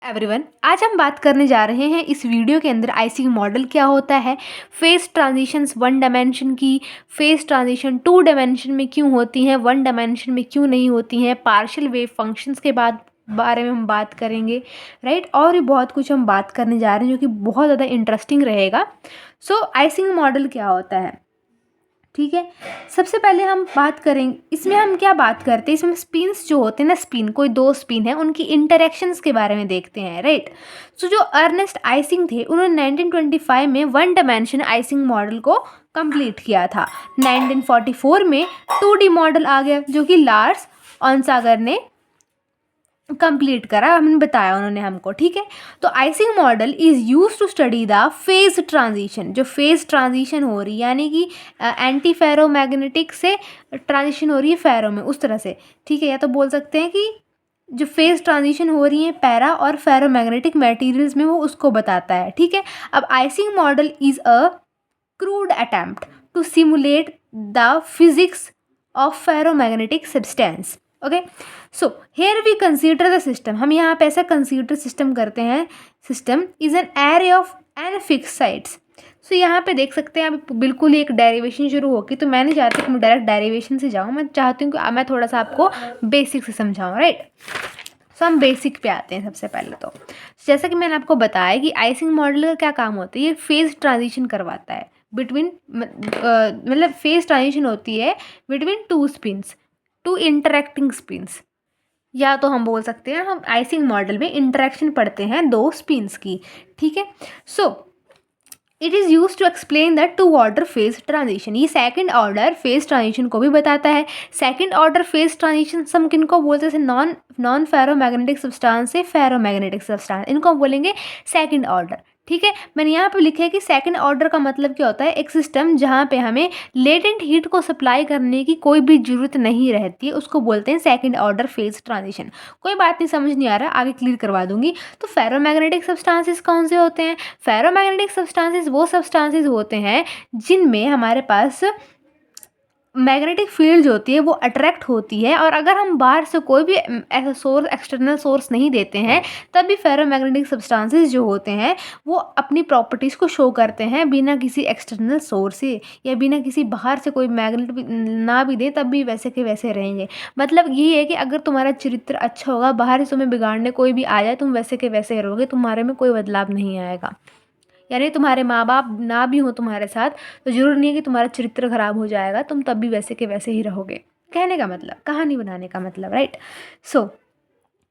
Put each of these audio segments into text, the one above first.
Everyone, आज हम बात करने जा रहे हैं इस वीडियो के अंदर आइसिंग मॉडल क्या होता है, फेस ट्रांजिशंस वन डायमेंशन की, फेस ट्रांजिशन टू डायमेंशन में क्यों होती हैं, वन डायमेंशन में क्यों नहीं होती हैं, पार्शियल वेव फंक्शंस के बारे में हम बात करेंगे, राइट। और भी बहुत कुछ हम बात करने जा रहे हैं जो कि बहुत ज़्यादा इंटरेस्टिंग रहेगा। सो आइसिंग मॉडल क्या होता है, ठीक है। सबसे पहले हम बात करेंगे इसमें हम क्या बात करते हैं, इसमें स्पिन्स जो होते हैं ना, स्पिन कोई दो स्पिन है उनकी इंटरेक्शंस के बारे में देखते हैं, राइट। सो जो अर्नेस्ट आइसिंग थे उन्होंने 1925 में वन डायमेंशन आइसिंग मॉडल को कंप्लीट किया था। 1944 में 2D मॉडल आ गया जो कि लार्स ऑनसागर ने कंप्लीट करा, हमने बताया उन्होंने हमको, ठीक है। तो Ising model is use to study the phase transition, जो फेज ट्रांजिशन हो रही है यानी कि एंटी फेरोमैग्नेटिक से ट्रांजिशन हो रही है फेरो में, उस तरह से, ठीक है। या तो बोल सकते हैं कि जो फेज ट्रांजिशन हो रही है पैरा और फेरोमैग्नेटिक मटेरियल्स में, वो उसको बताता है, ठीक है। अब Ising model is a crude attempt to simulate the physics of ferromagnetic substance. Okay, so here we consider the system, हम यहाँ पे ऐसा कंसीडर सिस्टम करते हैं, system is an array of N fix sides. So यहाँ पे देख सकते हैं अभी बिल्कुल ही एक डेरिवेशन शुरू होगी, तो मैं नहीं चाहती कि मैं डायरेक्ट डेरिवेशन से जाऊँ, मैं चाहती हूँ कि मैं थोड़ा सा आपको बेसिक से समझाऊँ, राइट। सो हम बेसिक पे आते हैं सबसे पहले। तो जैसा कि मैंने आपको बताया कि आइसिंग मॉडल का क्या काम होता है, ये फेज ट्रांजिशन करवाता है बिटवीन, मतलब फेज ट्रांजिशन होती है between two spins, two interacting spins, या तो हम बोल सकते हैं हम आइसिंग मॉडल में इंटरेक्शन पढ़ते हैं दो स्पिन्स की, ठीक है। So it is use to explain that two order phase transition, ये सेकंड ऑर्डर फेज ट्रांजिशन को भी बताता है। सेकंड ऑर्डर फेज ट्रांजिशन हम किन को बोलते हैं, नॉन फेरोमैग्नेटिक सब्सटेंस से फेरोमैग्नेटिक सब्सटेंस, इनको हम बोलेंगे सेकंड ऑर्डर, ठीक है। मैंने यहाँ पे लिखा है कि सेकंड ऑर्डर का मतलब क्या होता है, एक सिस्टम जहाँ पे हमें लेटेंट हीट को सप्लाई करने की कोई भी ज़रूरत नहीं रहती है, उसको बोलते हैं सेकंड ऑर्डर फेज ट्रांजिशन। कोई बात नहीं, समझ नहीं आ रहा, आगे क्लियर करवा दूंगी। तो फेरोमैग्नेटिक सब्सटेंसेस कौन से होते हैं, फेरोमैग्नेटिक सब्सटेंसेस वो सब्सटेंसेस होते हैं जिनमें हमारे पास मैग्नेटिक फील्ड जो होती है वो अट्रैक्ट होती है, और अगर हम बाहर से कोई भी ऐसा सोर्स, एक्सटर्नल सोर्स नहीं देते हैं, तब भी फेरोमैग्नेटिक सब्सटेंसेस जो होते हैं वो अपनी प्रॉपर्टीज़ को शो करते हैं बिना किसी एक्सटर्नल सोर्स से, या बिना किसी बाहर से कोई मैग्नेट भी ना भी दे तब भी वैसे के वैसे रहेंगे। मतलब ये है कि अगर तुम्हारा चरित्र अच्छा होगा, बाहर से तुम्हें बिगाड़ने कोई भी आ जाए, तुम वैसे के वैसे रहोगे, तुम्हारे में कोई बदलाव नहीं आएगा। यानी तुम्हारे माँ बाप ना भी हो तुम्हारे साथ तो ज़रूर नहीं है कि तुम्हारा चरित्र खराब हो जाएगा, तुम तब भी वैसे के वैसे ही रहोगे। कहने का मतलब, कहानी बनाने का मतलब, राइट। सो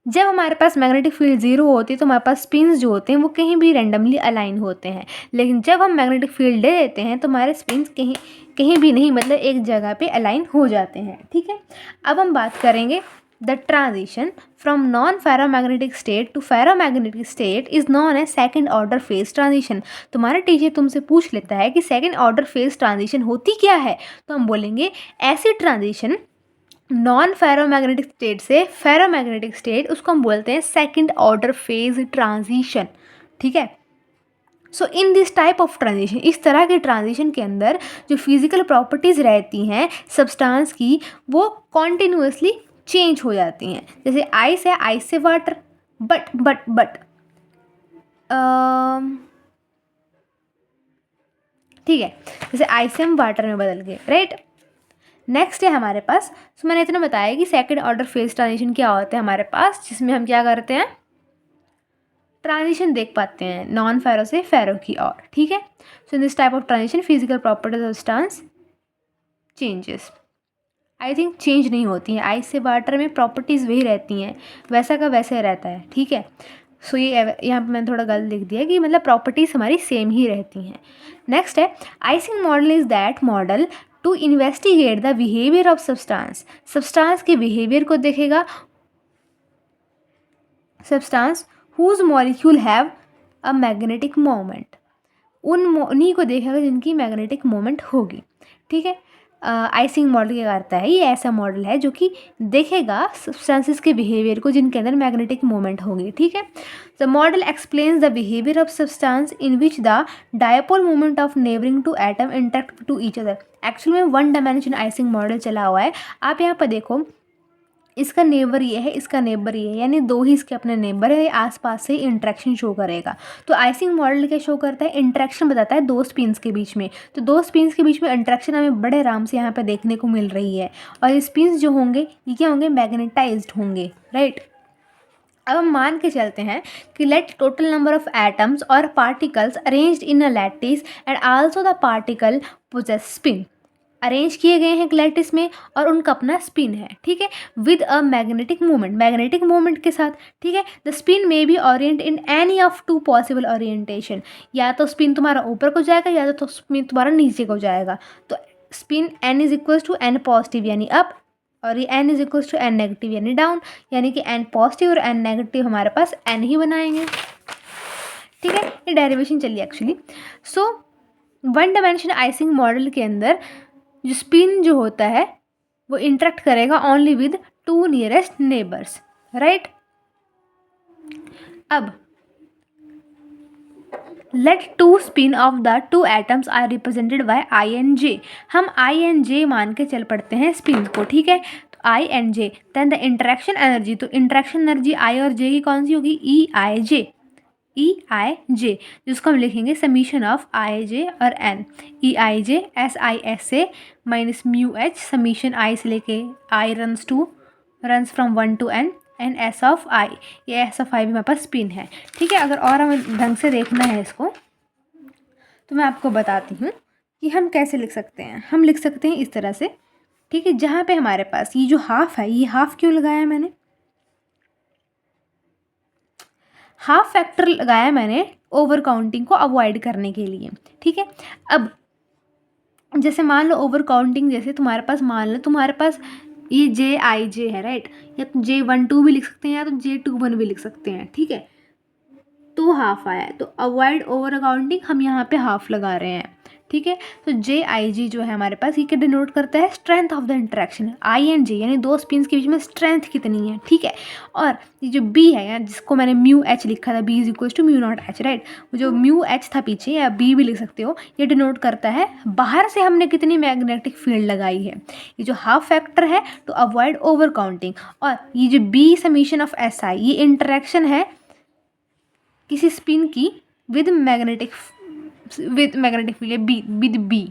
जब हमारे पास मैग्नेटिक फील्ड जीरो होती है तो हमारे पास स्पिन्स जो होते हैं वो कहीं भी रेंडमली अलाइन होते हैं, लेकिन जब हम मैग्नेटिक फील्ड दे देते हैं तो हमारे स्पिन्स कहीं कहीं भी नहीं, मतलब एक जगह पे अलाइन हो जाते हैं, ठीक है। अब हम बात करेंगे the transition from non ferromagnetic state to ferromagnetic state is known as second order phase transition. तुम्हारा टीचर तुमसे पूछ लेता है कि सेकेंड ऑर्डर फेज ट्रांजिशन होती क्या है, तो हम बोलेंगे ऐसी ट्रांजिशन नॉन फेरोमैग्नेटिक स्टेट से फेरोमैग्नेटिक स्टेट, उसको हम बोलते हैं सेकंड ऑर्डर फेज ट्रांजिशन, ठीक है। So in this type of transition, इस तरह के ट्रांजिशन के अंदर जो फिजिकल प्रॉपर्टीज़ रहती हैं सब्सटेंस की वो कॉन्टिन्यूसली चेंज हो जाती हैं। जैसे आइस है, आइस से वाटर, बट ठीक है, जैसे आइस से हम वाटर में बदल गए, राइट। नेक्स्ट है हमारे पास, तो मैंने इतना बताया कि सेकंड ऑर्डर फेज ट्रांजिशन क्या होता है हमारे पास, जिसमें हम क्या करते हैं, ट्रांजिशन देख पाते हैं नॉन फेरो से फेरो की ओर, ठीक है। So in this type of transition physical properties of substance changes, I think change नहीं होती हैं, आइस से वाटर में प्रॉपर्टीज़ वही रहती हैं, वैसा का वैसे रहता है, ठीक है। सो ये यहाँ पे मैंने थोड़ा गलत लिख दिया कि मतलब प्रॉपर्टीज़ हमारी सेम ही रहती हैं। नेक्स्ट है Ising model is that model to investigate the behaviour of substance, substance के बिहेवियर को देखेगा, substance whose molecule have a magnetic moment, उन्हीं को देखेगा जिनकी मैग्नेटिक मोमेंट होगी, ठीक है। आइसिंग मॉडल क्या करता है, ये ऐसा मॉडल है जो कि देखेगा सब्सटेंसेस के बिहेवियर को जिनके अंदर मैग्नेटिक मोमेंट होगी, ठीक है। The model explains the behaviour of substance in which the dipole moment of neighbouring two atom interact to each other. Actual में वन डायमेंशन आइसिंग मॉडल चला हुआ है, आप यहाँ पर देखो इसका नेबर ये है, इसका नेबर ये है, यानी दो ही इसके अपने नेबर है, आसपास से इंटरेक्शन शो करेगा। तो आइसिंग मॉडल क्या शो करता है, इंटरेक्शन बताता है दो स्पिन्स के बीच में। तो दो स्पिन्स के बीच में इंटरेक्शन हमें बड़े आराम से यहाँ पे देखने को मिल रही है। और ये स्पिन्स जो होंगे ये क्या होंगे, मैग्नेटाइज्ड होंगे, राइट। अब हम मान के चलते हैं कि let total number of atoms और particles arranged in a lattice and also the particle poses spin. Arrange किए गए हैं लैटिस में और उनका अपना स्पिन है, ठीक है, with a magnetic movement, magnetic movement के साथ, ठीक है। The spin may be orient in any of two possible orientation, या तो स्पिन तुम्हारा ऊपर को जाएगा या तो स्पिन तुम्हारा नीचे को जाएगा। तो spin n is equals to n positive यानी अप, और ये n is equals to n negative यानी डाउन, यानी कि n पॉजिटिव और n नेगेटिव हमारे पास n ही बनाएंगे, ठीक है। ये डेरिवेशन चलिए actually. So one dimension Ising model के अंदर जो स्पिन जो होता है वो इंटरेक्ट करेगा only with two nearest neighbours, right. अब let two spin of the two atoms are represented by i N j. हम आई एन जे मान के चल पड़ते हैं स्पिन को, ठीक है। तो i N j, then the interaction energy, तो इंटरेक्शन एनर्जी आई और जे की कौन सी होगी, ई आई जे, ई आई जे, जिसको हम लिखेंगे समीशन ऑफ आई जे और n, e i j s i s a minus mu h, summation i से लेके i runs from 1 to n and s of i. ये एस ऑफ आई भी हमारे पास spin है, ठीक है। अगर और हमें ढंग से देखना है इसको तो मैं आपको बताती हूँ कि हम कैसे लिख सकते हैं। हम लिख सकते हैं इस तरह से, ठीक है, जहाँ पे हमारे पास ये जो हाफ है, ये हाफ क्यों लगाया मैंने, हाफ फैक्टर लगाया मैंने ओवर काउंटिंग को अवॉइड करने के लिए, ठीक है। अब जैसे मान लो ओवर काउंटिंग, जैसे तुम्हारे पास मान लो तुम्हारे पास ये जे आई जे है, राइट, या तो J12 भी लिख सकते हैं या तो J21 भी लिख सकते हैं, ठीक है। तो हाफ आया है, तो अवॉइड ओवर काउंटिंग हम यहाँ पे हाफ लगा रहे हैं, ठीक है। तो जे आई जी जो है हमारे पास, ये क्या डिनोट करता है, strength of the interaction, i N j यानी दो स्पिन्स के बीच में स्ट्रेंथ कितनी है, ठीक है। और ये जो बी है यार, जिसको मैंने म्यू एच लिखा था, B is equal to mu naught h, right, जो म्यू एच था पीछे, या बी भी लिख सकते हो, ये डिनोट करता है बाहर से हमने कितनी मैग्नेटिक फील्ड लगाई है। ये जो हाफ फैक्टर है तो अवॉइड ओवर काउंटिंग, और ये जो B summation of s i, ये इंटरेक्शन है किसी स्पिन की with magnetic field, B with B,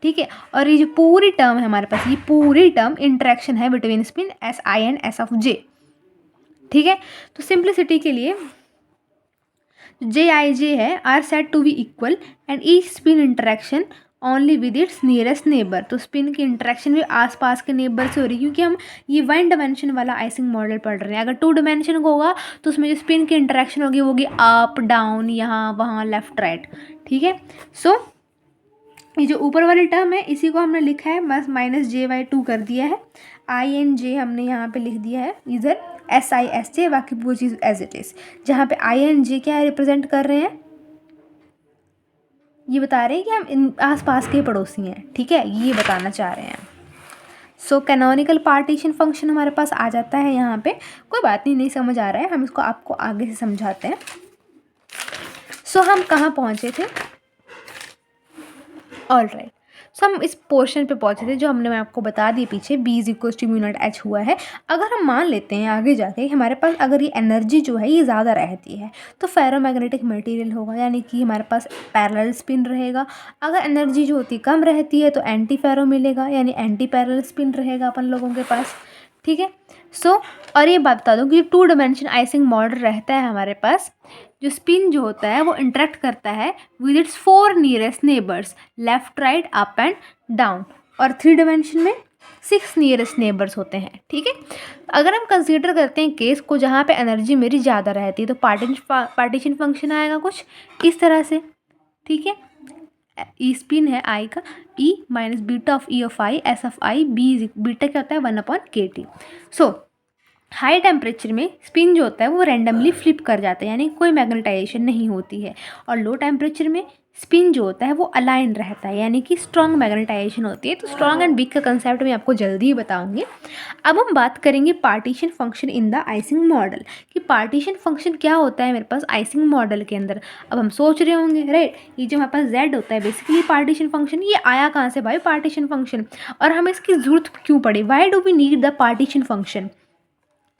ठीक है। और ये जो पूरी टर्म है हमारे पास, ये पूरी टर्म इंटरेक्शन है between spin s i and s of j, ठीक है। तो सिंप्लिसिटी के लिए जे आई जे है are said to be equal and each spin interaction only with its nearest neighbour. तो स्पिन की इंटरेक्शन भी आसपास के नेबर से हो रही है, क्योंकि हम ये वन डायमेंशन वाला आइसिंग मॉडल पढ़ रहे हैं। अगर टू डायमेंशन का होगा तो उसमें जो स्पिन की इंटरेक्शन होगी वो होगी अप डाउन, यहाँ वहाँ लेफ्ट राइट, ठीक है। सो ये जो ऊपर वाली टर्म है इसी को हमने लिखा है बस -JY2 कर दिया है, आई एन जे हमने यहाँ पे लिख दिया है, इधर SISJ, बाकी वो चीज़ एज इट इज़। जहाँ पे आई एन जे क्या रिप्रेजेंट कर रहे हैं, ये बता रहे हैं कि हम इन आसपास के पड़ोसी हैं, ठीक है, ये बताना चाह रहे हैं। सो कैनोनिकल पार्टीशन फंक्शन हमारे पास आ जाता है यहाँ पे, कोई बात नहीं समझ आ रहा है, हम इसको आपको आगे से समझाते हैं। सो हम कहाँ पहुँचे थे, ऑल राइट। सो हम इस पोर्शन पे पहुँचे थे जो हमने मैं आपको बता दी पीछे, B is equal to mu naught h हुआ है। अगर हम मान लेते हैं आगे जाके हमारे पास अगर ये एनर्जी जो है ये ज़्यादा रहती है तो फेरोमैग्नेटिक मटेरियल होगा, यानी कि हमारे पास पैरेलल स्पिन रहेगा। अगर एनर्जी जो होती कम रहती है तो एंटी फेरो मिलेगा, यानी एंटी पैरेलल स्पिन रहेगा अपन लोगों के पास, ठीक है। सो और ये बात बता दूँ कि टू डायमेंशन आइसिंग मॉडल रहता है हमारे पास, जो स्पिन जो होता है वो इंटरेक्ट करता है with its 4 nearest neighbours, left right up and down, और 3 डायमेंशन में 6 नियरेस्ट नेबर्स होते हैं, ठीक है। अगर हम कंसीडर करते हैं केस को जहाँ पे एनर्जी मेरी ज़्यादा रहती है तो पार्टीशन फंक्शन आएगा कुछ इस तरह से, ठीक है। ई स्पिन है आई का, e minus beta of e of i s of i, b beta क्या होता है 1/KT। सो हाई टेम्परेचर में स्पिन जो होता है वो रैंडमली फ्लिप कर जाता है, यानी कोई मैग्नेटाइजेशन नहीं होती है, और लो टेम्परेचर में स्पिन जो होता है वो अलाइन रहता है, यानी कि स्ट्रॉन्ग मैग्नेटाइजेशन होती है। तो स्ट्रॉन्ग एंड वीक का कंसेप्ट मैं आपको जल्दी ही बताऊंगी। अब हम बात करेंगे partition function in the Ising model, कि पार्टीशन फंक्शन क्या होता है मेरे पास आइसिंग मॉडल के अंदर। अब हम सोच रहे होंगे राइट, ये जो हमारे पास Z होता है बेसिकली पार्टीशन फंक्शन, ये आया कहाँ से भाई पार्टीशन फंक्शन, और हमें इसकी ज़रूरत क्यों पड़ी, why do we need the partition function.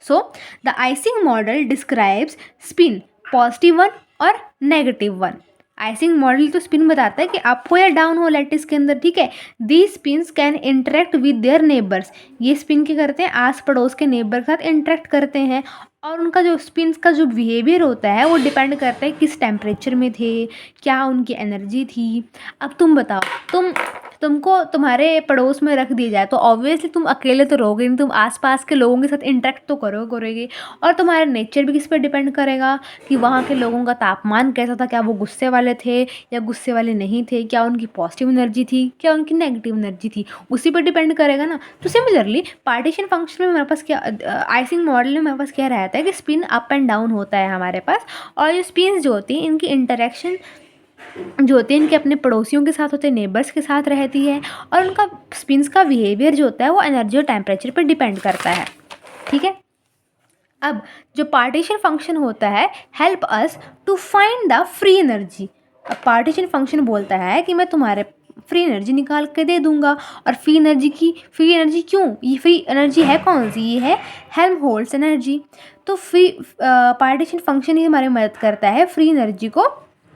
So the Ising model describes spin +1 और -1। आइसिंग मॉडल तो स्पिन बताता है कि अप हो या डाउन हो लैटिस के अंदर, ठीक है। These spins can interact with their neighbours, ये स्पिन क्या करते हैं, आस पड़ोस के नेबर के साथ इंटरेक्ट करते हैं। और उनका जो स्पिन्स का जो बिहेवियर होता है वो डिपेंड करता है किस टेम्परेचर में थे, क्या उनकी एनर्जी थी। अब तुम बताओ, तुमको तुम्हारे पड़ोस में रख दिया जाए तो ऑब्वियसली तुम अकेले तो रहोगे नहीं, तुम आसपास के लोगों के साथ इंटरेक्ट तो करोगे। और तुम्हारा नेचर भी किस पर डिपेंड करेगा कि वहाँ के लोगों का तापमान कैसा था, क्या वो गुस्से वाले थे या गुस्से वाले नहीं थे, क्या उनकी पॉजिटिव एनर्जी थी, क्या उनकी नेगेटिव एनर्जी थी, उसी पर डिपेंड करेगा ना। तो सिमिलरली पार्टीशन फंक्शन में हमारे पास क्या, आइसिंग मॉडल में हमारे पास क्या रहता है कि स्पिन अप एंड डाउन होता है हमारे पास। और ये स्पिन्स जो होती हैं इनकी इंटरेक्शन जो होते हैं इनके अपने पड़ोसियों के साथ होते हैं, नेबर्स के साथ रहती है। और उनका स्पिन्स का बिहेवियर जो होता है वो एनर्जी और टेम्परेचर पर डिपेंड करता है, ठीक है। अब जो पार्टीशन फंक्शन होता है help us to find the free energy. अब पार्टीशन फंक्शन बोलता है कि मैं तुम्हारे फ्री एनर्जी निकाल के दे दूंगा। और फ्री एनर्जी क्यों, ये फ्री एनर्जी है कौन सी, ये है हेल्महोल्ट्ज़ एनर्जी। तो पार्टीशन फंक्शन ही हमारी मदद करता है फ्री एनर्जी को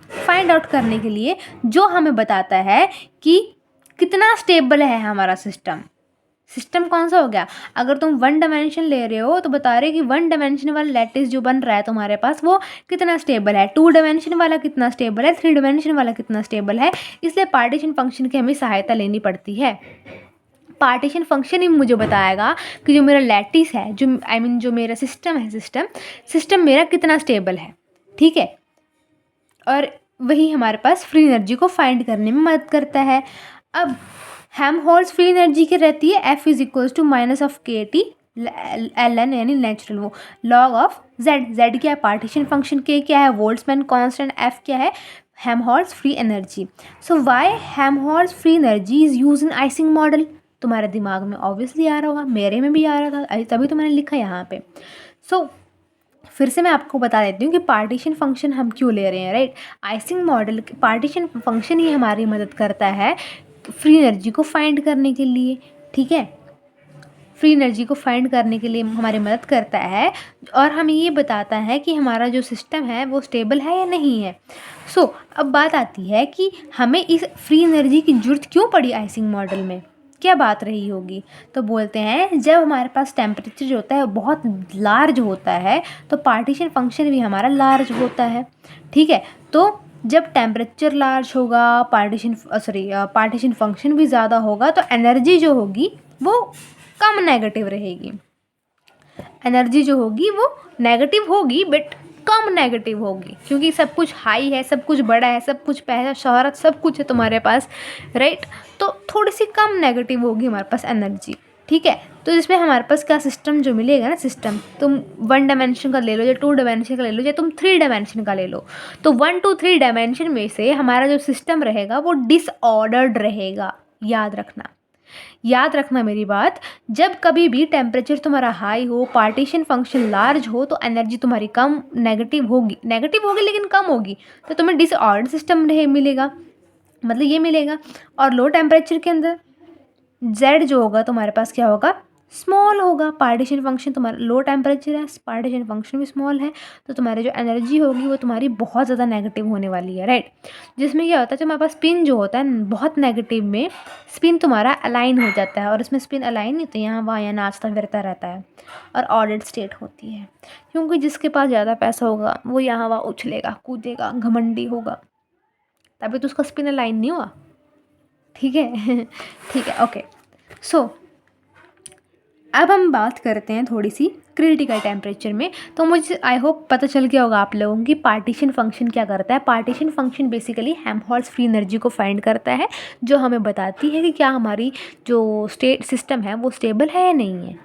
फाइंड आउट करने के लिए, जो हमें बताता है कि कितना स्टेबल है हमारा सिस्टम कौन सा हो गया। अगर तुम 1 डायमेंशन ले रहे हो तो बता रहे कि 1 डायमेंशन वाला लैटिस जो बन रहा है तुम्हारे पास वो कितना स्टेबल है, 2 डायमेंशन वाला कितना स्टेबल है, 3 डायमेंशन वाला कितना स्टेबल है। इसलिए पार्टीशन फंक्शन की हमें सहायता लेनी पड़ती है। पार्टीशन फंक्शन ही मुझे बताएगा कि जो मेरा लैटिस है, जो मेरा सिस्टम मेरा कितना स्टेबल है, ठीक है। और वही हमारे पास फ्री एनर्जी को फाइंड करने में मदद करता है। अब हेल्महोल्ट्ज़ फ्री एनर्जी की रहती है F is equals to -KT ln यानी नेचुरल वो log ऑफ Z क्या है पार्टीशन फंक्शन, K क्या है बोल्ट्जमैन कांस्टेंट, F क्या है Helmholtz free energy. So why Helmholtz free energy is use in Ising model, तुम्हारे दिमाग में ऑब्वियसली आ रहा होगा, मेरे में भी आ रहा था, तभी तो मैंने लिखा यहाँ पे। सो फिर से मैं आपको बता देती हूँ कि पार्टीशन फंक्शन हम क्यों ले रहे हैं, right. Ising model partition function ही हमारी मदद करता है फ्री एनर्जी को फाइंड करने के लिए, ठीक है। फ्री एनर्जी को फाइंड करने के लिए हमारी मदद करता है और हमें ये बताता है कि हमारा जो सिस्टम है वो स्टेबल है या नहीं है। अब बात आती है कि हमें इस फ्री एनर्जी की ज़रूरत क्यों पड़ी आइसिंग मॉडल में, क्या बात रही होगी। तो बोलते हैं जब हमारे पास टेम्परेचर जो होता है बहुत लार्ज होता है तो पार्टीशन फंक्शन भी हमारा लार्ज होता है, ठीक है। तो जब टेम्परेचर लार्ज होगा पार्टीशन फंक्शन भी ज़्यादा होगा तो एनर्जी जो होगी वो कम नेगेटिव रहेगी। एनर्जी जो होगी वो नेगेटिव होगी बट कम नेगेटिव होगी, क्योंकि सब कुछ हाई है, सब कुछ बड़ा है, सब कुछ पैसा शोहरत सब कुछ है तुम्हारे पास, राइट। तो थोड़ी सी कम नेगेटिव होगी हमारे पास एनर्जी, ठीक है। तो इसमें हमारे पास क्या सिस्टम जो मिलेगा ना, सिस्टम तुम 1 डायमेंशन का ले लो या 2 डायमेंशन का ले लो या तुम 3 डायमेंशन का ले लो, तो 1 to 3 डायमेंशन में से हमारा जो सिस्टम रहेगा वो डिसऑर्डर्ड रहेगा। याद रखना मेरी बात, जब कभी भी टेम्परेचर तुम्हारा हाई हो, पार्टीशन फंक्शन लार्ज हो तो एनर्जी तुम्हारी कम नेगेटिव होगी लेकिन कम होगी, तो तुम्हें डिसऑर्डर्ड सिस्टम मिलेगा, मतलब ये मिलेगा। और लो टेम्परेचर के अंदर Z जो होगा तुम्हारे पास क्या होगा, स्मॉल होगा। पार्टीशन फंक्शन तुम्हारा लो टेम्परेचर है, पार्टीशन फंक्शन भी स्मॉल है, तो तुम्हारी जो एनर्जी होगी वो तुम्हारी बहुत ज़्यादा नेगेटिव होने वाली है, राइट। जिसमें क्या होता है, जो हमारे पास स्पिन जो होता है बहुत नेगेटिव में स्पिन तुम्हारा अलाइन हो जाता है, और इसमें स्पिन अलाइन नहीं होता, यहाँ वहाँ नाचता फिरता रहता है और ऑर्डर्ड स्टेट होती है, क्योंकि जिसके पास ज़्यादा पैसा होगा वो यहाँ वहाँ उछलेगा कूदेगा घमंडी होगा, तभी तो उसका स्पिन अलाइन नहीं हुआ, ठीक है। ठीक है, ओके। अब हम बात करते हैं थोड़ी सी क्रिटिकल टेम्परेचर में। तो मुझे आई होप पता चल गया होगा आप लोगों की पार्टीशन फंक्शन क्या करता है। Partition function basically Helmholtz free energy को फाइंड करता है, जो हमें बताती है कि क्या हमारी जो स्टेट सिस्टम है वो स्टेबल है या नहीं है,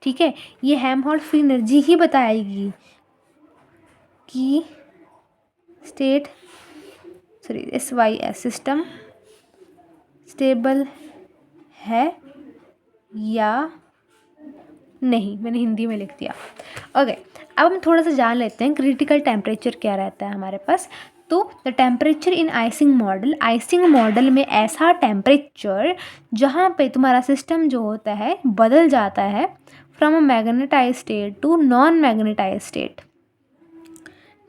ठीक है। ये हेल्महोल्ट्ज़ फ्री एनर्जी ही बताएगी कि SYS सिस्टम स्टेबल है या नहीं। मैंने हिंदी में लिख दिया, ओके। अब हम थोड़ा सा जान लेते हैं क्रिटिकल टेम्परेचर क्या रहता है हमारे पास। तो the temperature in Ising model में ऐसा टेम्परेचर जहाँ पे तुम्हारा सिस्टम जो होता है बदल जाता है from a magnetise state to non magnetise state,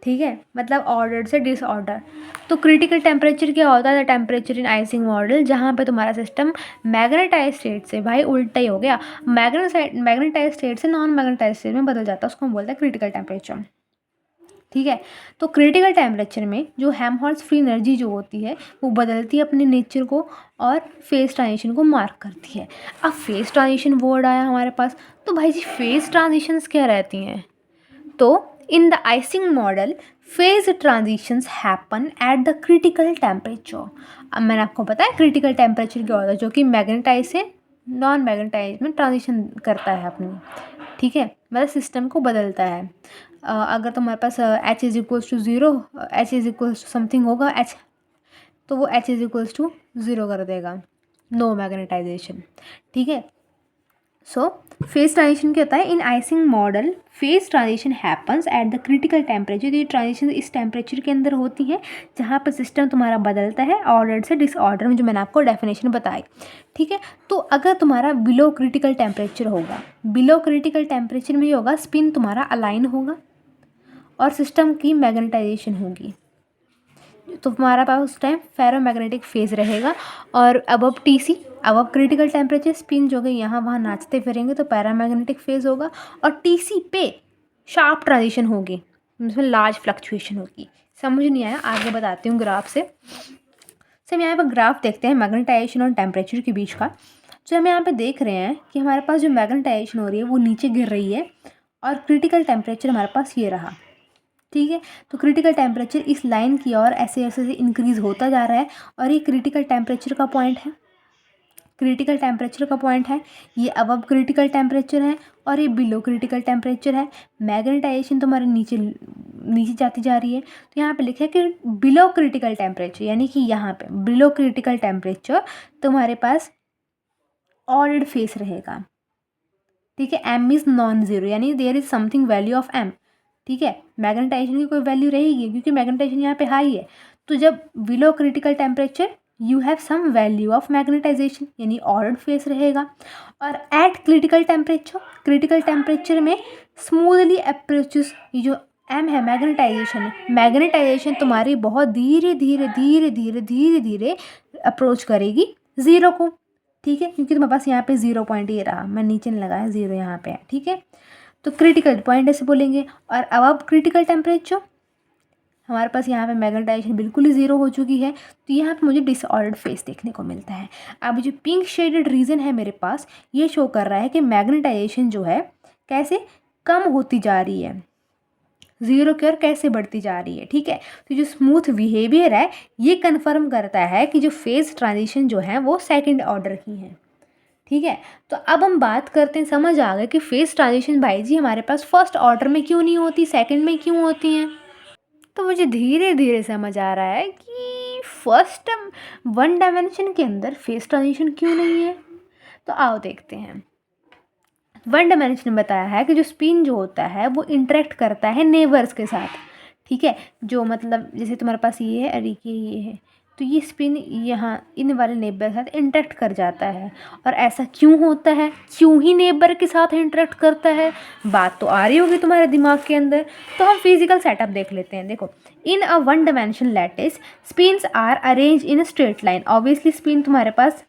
ठीक है, मतलब ऑर्डर से डिसऑर्डर। तो क्रिटिकल टेम्परेचर क्या होता है? The temperature in Ising model जहाँ पे तुम्हारा सिस्टम मैग्नेटाइज स्टेट से, भाई उल्टा ही हो गया, मैग्नेटाइज स्टेट से नॉन मैग्नेटाइज स्टेट में बदल जाता है, उसको हम बोलते हैं क्रिटिकल टेम्परेचर, ठीक है। तो क्रिटिकल टेम्परेचर में जो हेल्महोल्ट्ज फ्री एनर्जी जो होती है वो बदलती है अपने नेचर को और फेज ट्रांजिशन को मार्क करती है। अब फेज ट्रांजिशन वर्ड आया हमारे पास, तो भाई जी फेज ट्रांजिशंस क्या रहती हैं? तो in the icing model phase transitions happen at the critical temperature। अब मैंने आपको बताया क्रिटिकल टेम्परेचर क्या होता है, जो कि मैग्नेटाइज से नॉन मैग्नेटाइज में ट्रांजिशन करता है अपनी, ठीक है, मतलब सिस्टम को बदलता है। अगर तुम्हारे पास h is equals to zero, h is equals to something होगा h, तो वो h is equals to zero कर देगा, नो मैग्नेटाइजेशन, ठीक है। सो फेज ट्रांजिशन क्या होता है? In Ising model phase transition happens at the critical temperature. ये ट्रांजिशन इस टेम्परेचर के अंदर होती है जहाँ पर सिस्टम तुम्हारा बदलता है ऑर्डर से डिसऑर्डर में, जो मैंने आपको डेफिनेशन बताई, ठीक है। तो अगर तुम्हारा बिलो क्रिटिकल टेम्परेचर होगा, बिलो क्रिटिकल टेम्परेचर में ये होगा स्पिन तुम्हारा अलाइन होगा और सिस्टम की मैग्नेटाइजेशन होगी, तो तुम्हारा पास उस टाइम फेरोमैग्नेटिक फेज रहेगा। और above TC, above critical temperature, spin जो गई यहाँ वहाँ नाचते फिरेंगे तो पैरामैग्नेटिक फेज होगा। और टीसी पे शार्प ट्रांजिशन होगी, जिसमें लार्ज फ्लक्चुएशन होगी। समझ नहीं आया? आगे बताती हूँ ग्राफ से। हम यहाँ पर ग्राफ देखते हैं मैग्नेटाइजेशन और टेम्परेचर के बीच का। जो हम यहाँ पे देख रहे हैं कि हमारे पास जो मैग्नेटाइजेशन हो रही है वो नीचे गिर रही है और क्रिटिकल टेम्परेचर हमारे पास ये रहा, ठीक है। तो क्रिटिकल टेम्परेचर इस लाइन की ओर ऐसे ऐसे इंक्रीज़ होता जा रहा है और ये क्रिटिकल टेम्परेचर का पॉइंट है, क्रिटिकल टेम्परेचर का पॉइंट है, ये अबव क्रिटिकल टेम्परेचर है और ये बिलो क्रिटिकल टेम्परेचर है। मैग्नेटाइजेशन तुम्हारे नीचे नीचे जाती जा रही है, तो यहाँ पे लिखा है कि बिलो क्रिटिकल टेम्परेचर, यानी कि यहाँ पे बिलो क्रिटिकल टेम्परेचर तुम्हारे पास ऑर्डर्ड फेस रहेगा, ठीक है। एम इज़ नॉन ज़ीरो, यानी there is something value of M, ठीक है। मैग्नेटाइजेशन की कोई वैल्यू रहेगी क्योंकि मैग्नेटाइजेशन यहाँ पे हाई है। तो जब below critical temperature you have some value of magnetisation, यानी ऑर्डर्ड फेस रहेगा। और at critical temperature, critical temperature में स्मूथली अप्रोचेस, ये जो एम है मैग्नेटाइजेशन, मैग्नेटाइजेशन तुम्हारी बहुत धीरे धीरे धीरे धीरे धीरे धीरे अप्रोच करेगी ज़ीरो को, ठीक है, क्योंकि तुम्हारे पास यहाँ पे ज़ीरो पॉइंट ये रहा, मैं नीचे नहीं लगाया, ज़ीरो यहाँ पे है, ठीक है। तो क्रिटिकल पॉइंट ऐसे बोलेंगे। और अब क्रिटिकल टेम्परेचर हमारे पास यहाँ पे मैग्नेटाइजेशन बिल्कुल ही ज़ीरो हो चुकी है, तो यहाँ पे मुझे डिसऑर्डर्ड फेस देखने को मिलता है। अब जो पिंक शेडेड रीजन है मेरे पास, ये शो कर रहा है कि मैग्नेटाइजेशन जो है कैसे कम होती जा रही है, ज़ीरो की ओर कैसे बढ़ती जा रही है, ठीक है। तो जो स्मूथ बिहेवियर है ये कन्फर्म करता है कि जो फेज ट्रांजिशन जो है वो सेकेंड ऑर्डर की है, ठीक है। तो अब हम बात करते हैं, समझ आ गए कि फेज ट्रांजिशन भाई जी हमारे पास फर्स्ट ऑर्डर में क्यों नहीं होती, सेकंड में क्यों होती हैं। तो मुझे धीरे धीरे समझ आ रहा है कि फर्स्ट वन डायमेंशन के अंदर फेज ट्रांजिशन क्यों नहीं है। तो आओ देखते हैं। वन डायमेंशन में बताया है कि जो स्पिन जो होता है वो इंटरेक्ट करता है नेबर्स के साथ, ठीक है। जो मतलब जैसे तुम्हारे पास ये है और ये है, तो ये स्पिन यहाँ इन वाले नेबर के साथ इंटरेक्ट कर जाता है। और ऐसा क्यों होता है, क्यों ही नेबर के साथ इंटरेक्ट करता है, बात तो आ रही होगी तुम्हारे दिमाग के अंदर। तो हम फिजिकल सेटअप देख लेते हैं। देखो, in a one dimension lattice spins are arrange in straight line. Obviously spin तुम्हारे पास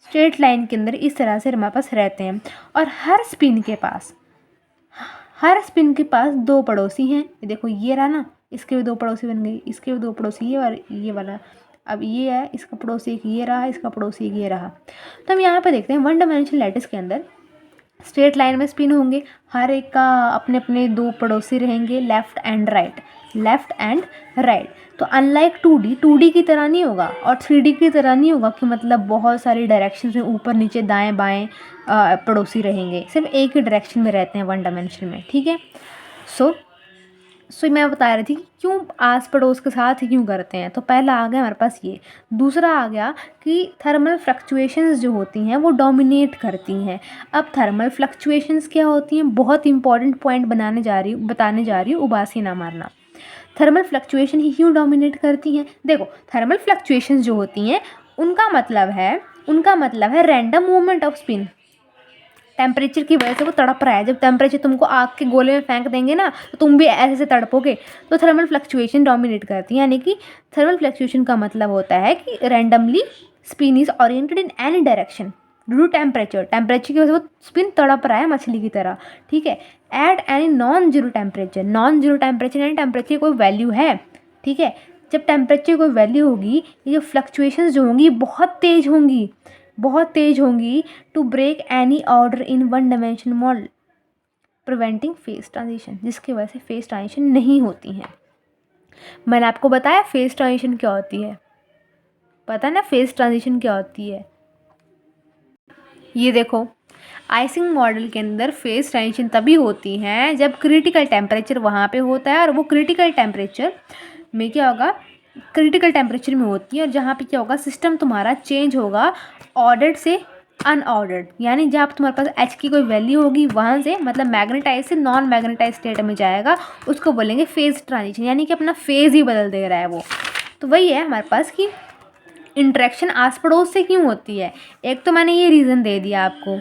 स्ट्रेट लाइन के अंदर इस तरह से हमारे पास रहते हैं। और हर स्पिन के पास दो पड़ोसी हैं। ये देखो, ये रहा ना, इसके भी दो पड़ोसी बन गई, इसके भी दो पड़ोसी ये और ये वाला। अब ये है, इसका पड़ोसी एक ये रहा, इसका पड़ोसी एक ये रहा। तो हम यहाँ पे देखते हैं वन डायमेंशन लैटिस के अंदर स्ट्रेट लाइन में स्पिन होंगे, हर एक का अपने अपने दो पड़ोसी रहेंगे, लेफ़्ट एंड राइट। तो अनलाइक 2D की तरह नहीं होगा और 3D की तरह नहीं होगा कि मतलब बहुत सारी डायरेक्शन में ऊपर नीचे दाएं बाएं पड़ोसी रहेंगे, सिर्फ एक ही डायरेक्शन में रहते हैं वन डायमेंशन में, ठीक है। सो मैं बता रही थी कि क्यों आस पड़ोस के साथ ही क्यों करते हैं। तो पहला आ गया हमारे पास ये, दूसरा आ गया कि थर्मल फ्लक्चुएशंस जो होती हैं वो डोमिनेट करती हैं। अब थर्मल फ्लक्चुएशंस क्या होती हैं, बहुत इंपॉर्टेंट पॉइंट बताने जा रही हूँ, उबासी ना मारना। थर्मल फ्लक्चुएशन ही क्यों डोमिनेट करती हैं। देखो, थर्मल फ्लक्चुएशंस जो होती हैं उनका मतलब है random movement off spin. Temperature की वजह से वो तड़प रहा है। जब टेम्परेचर तुमको आग के गोले में फेंक देंगे ना तो तुम भी ऐसे से तड़पोगे। तो थर्मल फ्लक्चुएशन डोमिनेट करती है, यानी कि थर्मल फ्लक्चुएशन का मतलब होता है कि randomly spin is oriented in any direction due to temperature की वजह से वो स्पिन तड़प रहा है मछली की तरह, ठीक है। At any non zero temperature यानी टेम्परेचर की कोई वैल्यू है, ठीक है। जब टेम्परेचर की कोई वैल्यू होगी, ये जो फ्लक्चुएशंस जो होंगी बहुत तेज होंगी to break any order in one dimension model preventing phase transition, जिसकी वजह से फेज ट्रांजिशन नहीं होती हैं। मैंने आपको बताया फेज ट्रांजिशन क्या होती है, पता ना फेज ट्रांजिशन क्या होती है। ये देखो, आइसिंग मॉडल के अंदर फेज ट्रांजिशन तभी होती हैं जब क्रिटिकल टेम्परेचर वहाँ पे होता है, और वो क्रिटिकल टेम्परेचर में क्या होगा, क्रिटिकल टेम्परेचर में होती है, और जहाँ पे क्या होगा, सिस्टम तुम्हारा चेंज होगा ऑर्डर्ड से अनऑर्डर्ड, यानी जहाँ पे तुम्हारे पास एच की कोई वैल्यू होगी वहाँ से मतलब मैग्नेटाइज से नॉन मैग्नेटाइज स्टेट में जाएगा, उसको बोलेंगे फेज ट्रांजिशन, यानी कि अपना फेज ही बदल दे रहा है वो। तो वही है हमारे पास कि इंटरेक्शन आस पड़ोस से क्यों होती है। एक तो मैंने ये रीज़न दे दिया आपको,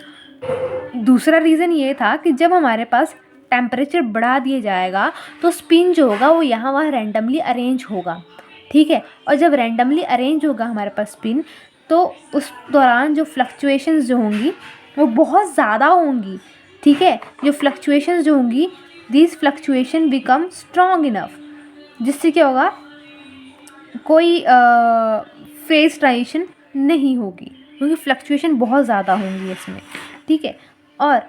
दूसरा रीज़न ये था कि जब हमारे पास टेम्परेचर बढ़ा दिया जाएगा तो स्पिन जो होगा वो यहाँ वहाँ रैंडमली अरेंज होगा, ठीक है। और जब रैंडमली अरेंज होगा हमारे पास स्पिन, तो उस दौरान जो फ्लक्चुएशंस जो होंगी वो बहुत ज़्यादा होंगी, ठीक है। जो फ्लक्चुएशंस जो होंगी, these fluctuation become strong enough, जिससे क्या होगा, कोई फेज ट्रांजिशन नहीं होगी, क्योंकि फ्लक्चुएशन बहुत ज़्यादा होंगी इसमें, ठीक है। और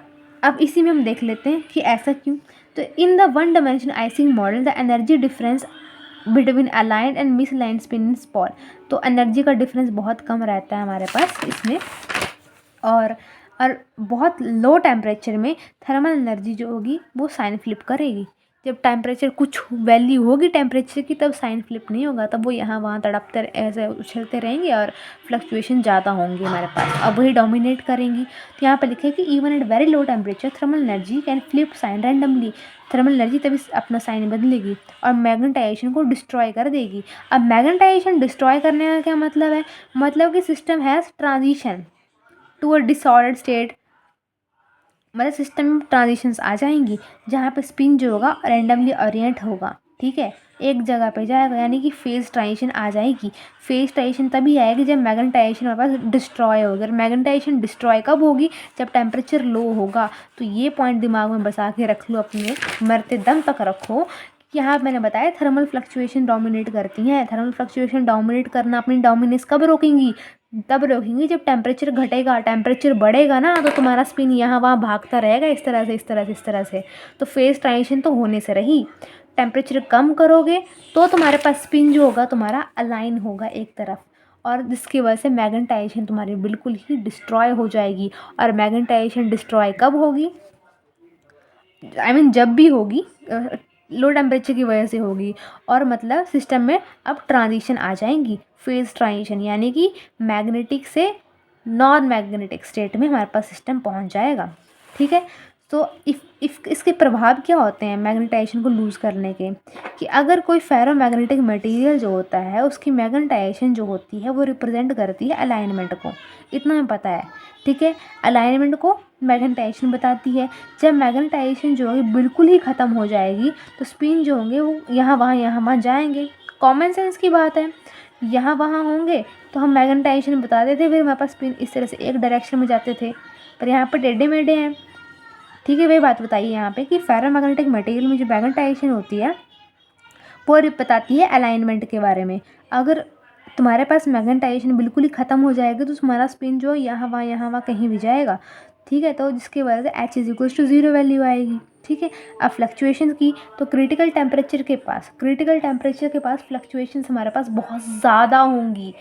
अब इसी में हम देख लेते हैं कि ऐसा क्यों। तो in the one dimension Ising model the energy difference between aligned and misaligned spin Supaul, तो एनर्जी का डिफरेंस बहुत कम रहता है हमारे पास इसमें, और बहुत लो टेम्परेचर में थर्मल एनर्जी जो होगी वो साइन फ्लिप करेगी। जब टेम्परेचर कुछ वैल्यू होगी टेम्परेचर की, तब साइन फ्लिप नहीं होगा, तब वो यहाँ वहाँ तड़पते ऐसे उछलते रहेंगे और फ्लक्चुएशन ज़्यादा होंगी हमारे पास, अब वही डोमिनेट करेंगी। तो यहाँ पर लिखे कि even at very low temperature thermal energy can flip sign randomly, thermal energy तभी अपना साइन बदलेगी और मैग्नेटाइजेशन को डिस्ट्रॉय कर देगी। अब मैग्नेटाइजेशन डिस्ट्रॉय करने का क्या मतलब है, मतलब कि system has transition to a disordered state, मतलब सिस्टम में ट्रांजिशंस आ जाएंगी जहाँ पे स्पिन जो होगा रैंडमली ओरिएंट होगा, ठीक है, एक जगह पे जाएगा, यानी कि फेज ट्रांजिशन आ जाएगी। फेज ट्रांजिशन तभी आएगी जब मैग्नेटाइजेशन हमारे पास डिस्ट्रॉय होगा। मैग्नेटाइजेशन डिस्ट्रॉय कब होगी, जब टेम्परेचर लो होगा। तो ये पॉइंट दिमाग में बसा के रख लो, अपने मरते दम तक रखो। यहाँ मैंने बताया थर्मल फ्लक्चुएशन डोमिनेट करती हैं। थर्मल फ्लक्चुएशन डोमिनेट करना अपनी डोमिनेंस कब रोकेंगी, तब रोकेंगी जब टेम्परेचर घटेगा। टेम्परेचर बढ़ेगा ना तो तुम्हारा स्पिन यहाँ वहाँ भागता रहेगा, इस तरह से इस तरह से इस तरह से। तो फेज ट्रांजिशन तो होने से रही, टेम्परेचर कम करोगे तो तुम्हारे पास स्पिन जो होगा तुम्हारा अलाइन होगा एक तरफ, और जिसकी वजह से मैग्नेटाइजेशन तुम्हारी बिल्कुल ही डिस्ट्रॉय हो जाएगी। और मैग्नेटाइजेशन डिस्ट्रॉय कब होगी, जब भी होगी लो टेम्परेचर की वजह से होगी, और मतलब सिस्टम में अब ट्रांजिशन आ जाएंगी, फेज ट्रांजिशन, यानी कि मैग्नेटिक से नॉन मैग्नेटिक स्टेट में हमारे पास सिस्टम पहुंच जाएगा, ठीक है। तो इफ इसके प्रभाव क्या होते हैं मैग्नेटाइजेशन को लूज़ करने के, कि अगर कोई फेरो मैग्नेटिक मटेरियल जो होता है उसकी मैग्नेटाइजेशन जो होती है वो रिप्रेजेंट करती है अलाइनमेंट को, इतना हमें पता है, ठीक है। अलाइनमेंट को मैग्नेटाइजेशन बताती है। जब मैग्नेटाइजेशन जो है बिल्कुल ही ख़त्म हो जाएगी तो स्पिन जो होंगे वो यहाँ वहाँ जाएंगे। कॉमन सेंस की बात है, यहाँ वहाँ होंगे तो हम मैग्नेटाइजेशन बताते थे, फिर हमारे पास स्पिन इस तरह से एक डायरेक्शन में जाते थे, पर यहाँ पर टेढ़े मेढ़े हैं, ठीक है। वही बात बताइए यहाँ पे कि फेरोमैग्नेटिक मटेरियल में जो मैग्नेटाइजेशन होती है वो बताती है अलाइनमेंट के बारे में। अगर तुम्हारे पास मैग्नेटाइजेशन बिल्कुल ही ख़त्म हो जाएगी तो तुम्हारा स्पिन जो यहाँ वहाँ कहीं भी जाएगा, ठीक है। तो जिसकी वजह से h is equals to zero value आएगी, ठीक है। अब फ्लक्चुएशन की तो क्रिटिकल टेम्परेचर के पास फ्लक्चुएशंस हमारे पास बहुत ज़्यादा होंगी।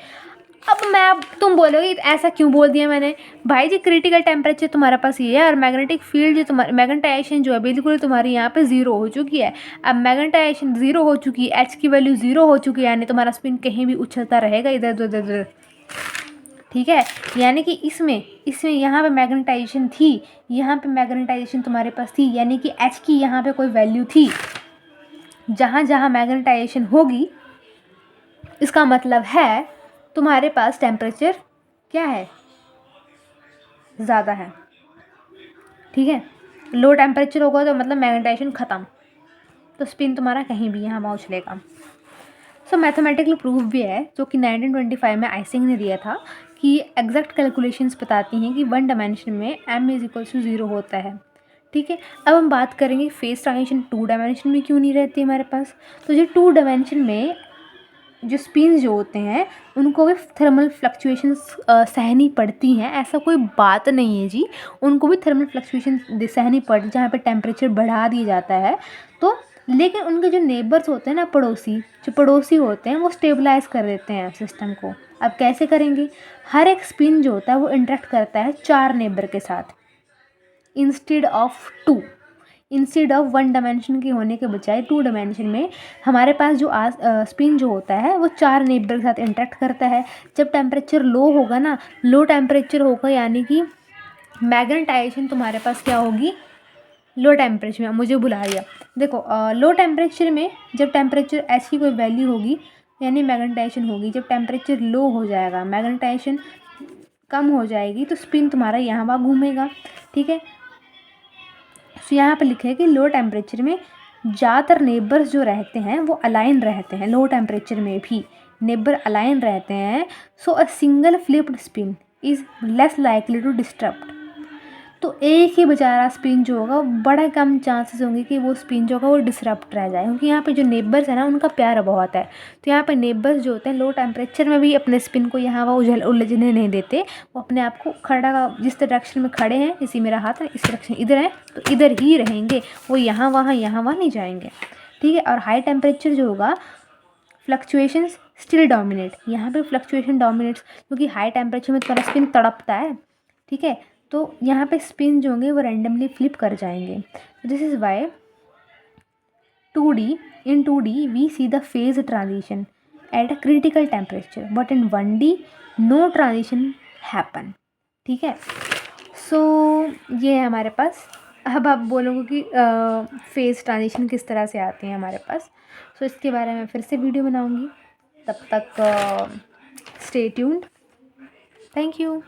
अब तुम बोलोगे ऐसा क्यों बोल दिया मैंने, भाई जी क्रिटिकल टेम्परेचर तुम्हारे पास ये है और मैग्नेटिक फील्ड जो तुम्हारी मैग्नेटाइजेशन जो है बिल्कुल तुम्हारी यहाँ पे ज़ीरो हो चुकी है। अब मैग्नेटाइजेशन ज़ीरो हो चुकी है, एच की वैल्यू ज़ीरो हो चुकी है, यानी तुम्हारा स्पिन कहीं भी उछलता रहेगा इधर उधर, ठीक है। यानी कि इसमें यहाँ पे मैग्नेटाइजेशन थी, यहाँ पे मैग्नेटाइजेशन तुम्हारे पास थी, यानी कि एच की यहाँ पे कोई वैल्यू थी। जहाँ जहाँ मैग्नेटाइजेशन होगी इसका मतलब है तुम्हारे पास टेम्परेचर क्या है, ज़्यादा है, ठीक है। लो टेम्परेचर होगा तो मतलब मैग्नेटाइजेशन ख़त्म, तो स्पिन तुम्हारा कहीं भी यहाँ वहाँ उछलेगा। सो मैथमेटिकल प्रूफ भी है जो कि 1925 में आइसिंग ने दिया था कि एग्जैक्ट कैलकुलेशंस बताती हैं कि वन डायमेंशन में m इज इक्वल टू 0 होता है। ठीक है। अब हम बात करेंगे फेस ट्रांजिशन टू डायमेंशन में क्यों नहीं रहती हमारे पास। तो जो टू डायमेंशन में जो स्पिन्स जो होते हैं उनको भी थर्मल फ्लक्चुएशंस सहनी पड़ती हैं, ऐसा कोई बात नहीं है जी। उनको भी थर्मल फ्लक्चुएशन सहनी पड़ती, जहाँ पे टेम्परेचर बढ़ा दिया जाता है तो, लेकिन उनके जो नेबर्स होते हैं ना, जो पड़ोसी होते हैं वो स्टेबलाइज कर देते हैं सिस्टम को। अब कैसे करेंगे, हर एक स्पिन जो होता है वो इंटरेक्ट करता है 4 नेबर के साथ instead of 2। Instead of one dimension के होने के बजाय 2 डायमेंशन में हमारे पास जो स्पिन जो होता है वो 4 नेबर के साथ इंटरेक्ट करता है। जब टेम्परेचर लो होगा ना, लो टेम्परेचर होगा यानी कि मैग्नेटाइजेशन तुम्हारे पास क्या होगी, लो टेम्परेचर में। मुझे बुला लिया, देखो लो टेम्परेचर में जब टेम्परेचर ऐसी कोई वैल्यू होगी यानी मैग्नेटाइजेशन होगी। जब टेम्परेचर लो हो जाएगा, मैग्नेटाइजेशन कम हो जाएगी, तो स्पिन तुम्हारा यहाँ वहाँ घूमेगा। ठीक है। तो यहाँ पर लिखा है कि लो टेम्परेचर में ज़्यादातर नेबर्स जो रहते हैं वो अलाइन रहते हैं, लो टेम्परेचर में भी नेबर अलाइन रहते हैं। So a single flipped spin is less likely to disturb. तो एक ही बेचारा स्पिन जो होगा बड़ा कम चांसेस होंगे कि वो स्पिन जो होगा वो डिसरप्ट रह जाए, क्योंकि यहाँ पे जो नेबर्स है ना उनका प्यार बहुत है। तो यहाँ पे नेबर्स जो होते हैं लो टेम्परेचर में भी अपने स्पिन को यहाँ वहाँ उलझने नहीं देते। वो अपने आप को खड़ा, जिस डायरेक्शन में खड़े हैं, इसी मेरा हाथ है इस डायरेक्शन इधर है तो इधर ही रहेंगे, वो यहाँ वहाँ नहीं जाएंगे। ठीक है। और हाई टेम्परेचर जो होगा फ्लक्चुएशंस स्टिल डोमिनेट, यहाँ पे फ्लक्चुएशन डोमिनेट्स, क्योंकि हाई टेम्परेचर में तुम्हारा स्पिन तड़पता है। ठीक है। तो यहाँ पे स्पिन जो होंगे वो रैंडमली फ्लिप कर जाएंगे। This is why 2D in 2D we see the phase transition at a critical temperature, but in 1D no transition happen। ठीक है। सो ये है हमारे पास। अब आप बोलोगे कि फेज़ ट्रांजिशन किस तरह से आते हैं हमारे पास। सो इसके बारे में फिर से वीडियो बनाऊंगी, तब तक स्टे ट्यून्ड। Thank you.